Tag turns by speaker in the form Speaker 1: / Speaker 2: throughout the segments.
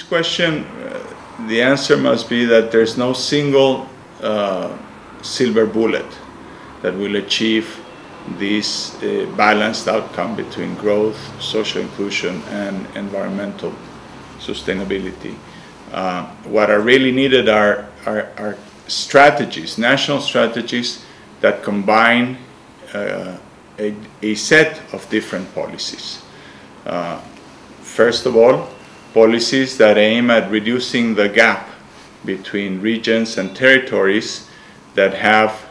Speaker 1: question, the answer must be that there's no single silver bullet that will achieve this balanced outcome between growth, social inclusion, and environmental sustainability. What are really needed are strategies, national strategies that combine a set of different policies. First of all, policies that aim at reducing the gap between regions and territories that have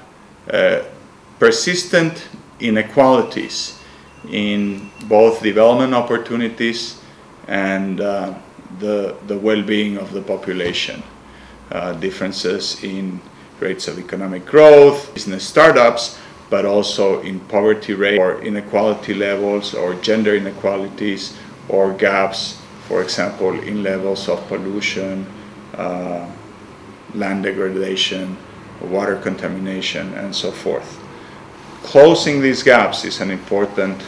Speaker 1: persistent inequalities in both development opportunities and the well-being of the population. Differences in rates of economic growth, business startups, but also in poverty rate or inequality levels or gender inequalities or gaps, for example, in levels of pollution, land degradation, water contamination, and so forth. Closing these gaps is an important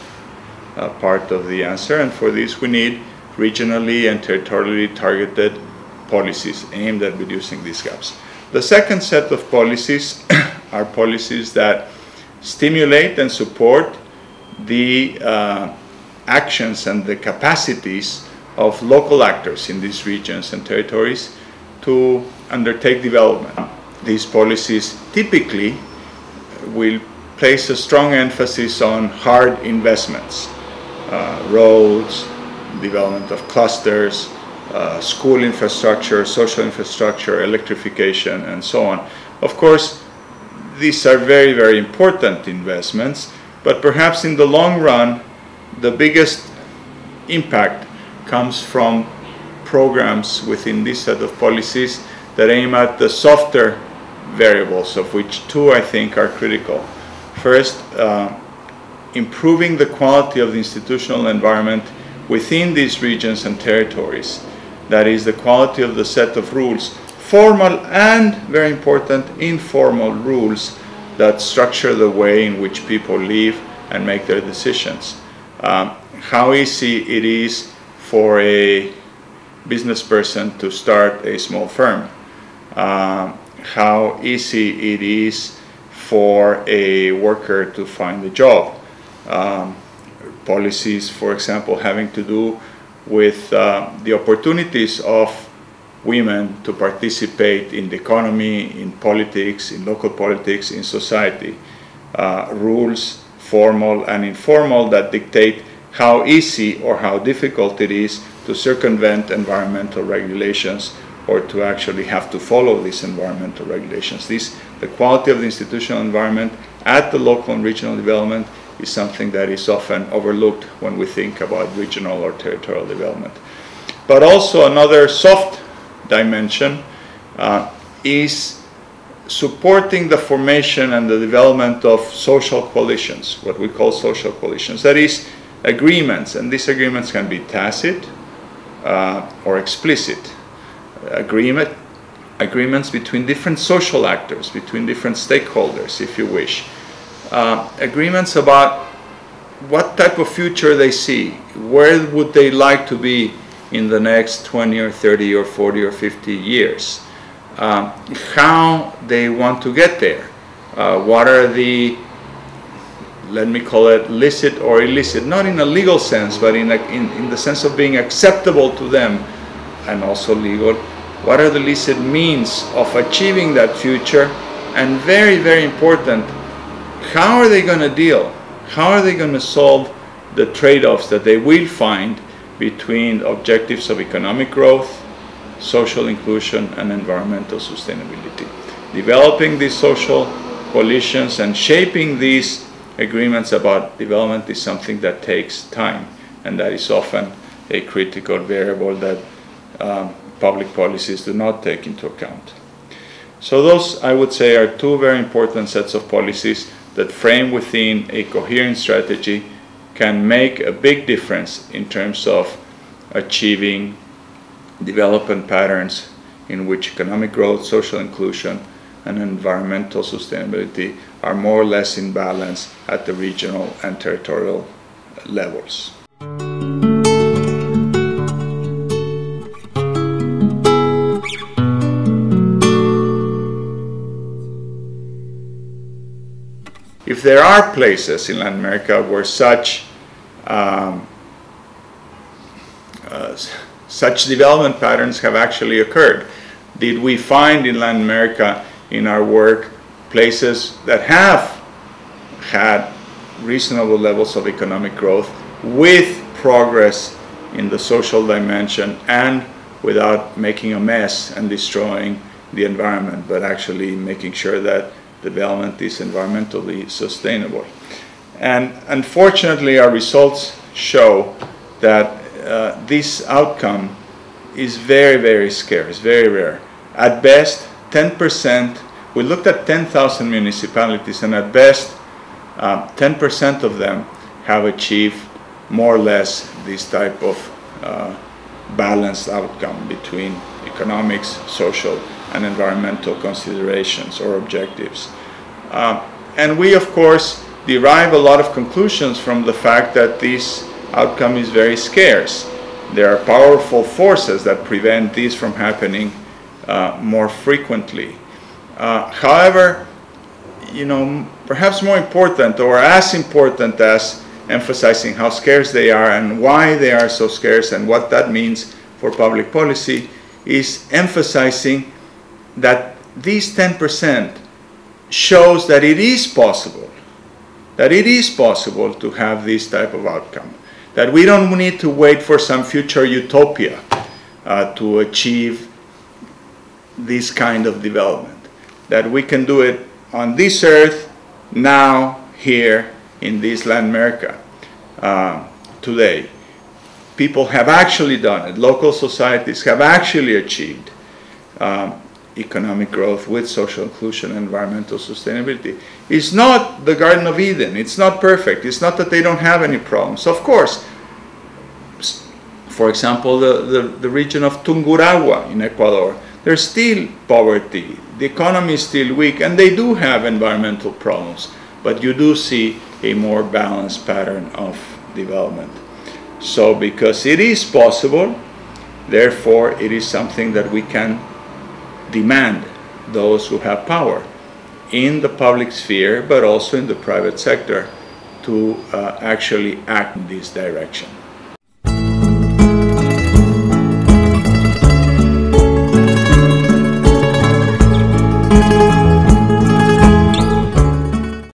Speaker 1: part of the answer, and for this we need regionally and territorially targeted policies aimed at reducing these gaps. The second set of policies are policies that stimulate and support the actions and the capacities of local actors in these regions and territories to undertake development. These policies typically will place a strong emphasis on hard investments, roads, development of clusters, school infrastructure, social infrastructure, electrification, and so on. Of course, these are very, very important investments, but perhaps in the long run, the biggest impact comes from programs within this set of policies that aim at the softer variables, of which two I think are critical. First, improving the quality of the institutional environment within these regions and territories. That is, the quality of the set of rules, formal and, very important, informal rules that structure the way in which people live and make their decisions. How easy it is for a business person to start a small firm. How easy it is for a worker to find a job. Policies, for example, having to do with the opportunities of women to participate in the economy, in politics, in local politics, in society. Rules, formal and informal, that dictate how easy or how difficult it is to circumvent environmental regulations or to actually have to follow these environmental regulations. The quality of the institutional environment at the local and regional development is something that is often overlooked when we think about regional or territorial development. But also another soft dimension is supporting the formation and the development of social coalitions, what we call social coalitions. That is, agreements, and these agreements can be tacit or explicit. Agreements between different social actors, between different stakeholders, if you wish. Agreements about what type of future they see, where would they like to be in the next 20 or 30 or 40 or 50 years, how they want to get there, what are the, let me call it, licit or illicit, not in a legal sense, but in the sense of being acceptable to them, and also legal, what are the licit means of achieving that future, and very, very important, how are they going to deal? How are they going to solve the trade-offs that they will find between objectives of economic growth, social inclusion, and environmental sustainability? Developing these social coalitions and shaping these agreements about development is something that takes time, and that is often a critical variable that public policies do not take into account. So those, I would say, are two very important sets of policies that frame within a coherent strategy can make a big difference in terms of achieving development patterns in which economic growth, social inclusion, and environmental sustainability are more or less in balance at the regional and territorial levels. If there are places in Latin America where such development patterns have actually occurred, did we find in Latin America in our work places that have had reasonable levels of economic growth with progress in the social dimension and without making a mess and destroying the environment, but actually making sure that development is environmentally sustainable? And unfortunately, our results show that this outcome is very, very scarce, very rare. At best, 10%, we looked at 10,000 municipalities, and at best, 10% of them have achieved more or less this type of balanced outcome between economics, social, and environmental considerations or objectives. And we, of course, derive a lot of conclusions from the fact that this outcome is very scarce. There are powerful forces that prevent this from happening more frequently. However, perhaps more important, or as important as emphasizing how scarce they are and why they are so scarce and what that means for public policy, is emphasizing that these 10% shows that it is possible to have this type of outcome, that we don't need to wait for some future utopia to achieve this kind of development, that we can do it on this earth, now, here in this Latin America today. People have actually done it. Local societies have actually achieved economic growth with social inclusion and environmental sustainability. It's not the Garden of Eden. It's not perfect. It's not that they don't have any problems. Of course, for example, the region of Tungurahua in Ecuador, there's still poverty. The economy is still weak, and they do have environmental problems. But you do see a more balanced pattern of development. So because it is possible, therefore it is something that we can demand those who have power in the public sphere, but also in the private sector, to actually act in this direction.